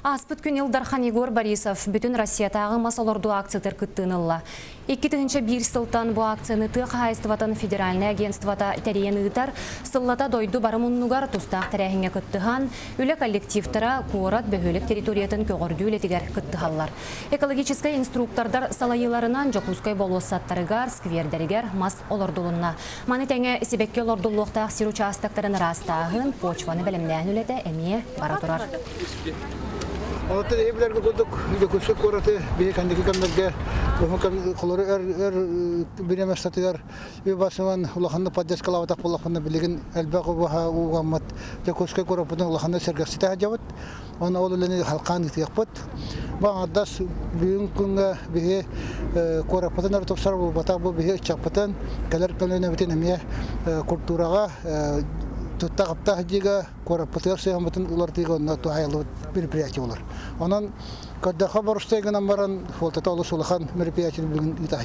Аспыт күн Илдархан Егор Борисов бүтін Россиятағы масалорду акциятер кыттынылла. 2-1 сылтан bu акцияны тыға хайыстыватын федеральный агентствата тәрейен ұйтар, сыллата дойду барымыннугар тустақ тәрәхіңе кыттыған, үлі коллективтара қуырат бөхөлік территориятын көгірді үлетігер кыттыхаллар. Экологический инструктордар салайыларынан жокускай болуссаттарыгар, сквердерігер мас олордулынна. Маны тәңе себекке олордулуқтақ сир участактарын растағын, почваны бәлімдән үлеті әмие бара тұрар. Orada evlerde gördük, göçük orada bir kendiki kamberge, bu kolları bilemez satıyor. Bir basman ulahanda paddes kalavata ulahanda bilgin elbaq ve ugamat. Göçük korapın ulahanda sergisi hacavut. Ona oğullarını halkan yapıp. Bağdas büyük kunga bir korapın artosar bu batabu bir çapatan. Kalar kanına bitin emiye kulturaga. Tutaqta hajiga korapatır seyhamatın ulartiga ona tuhayalı bir priyatçı olur. Onun kadar haber üstüne gelen varan foltata oluşulakan merpiyatçı bugün itah.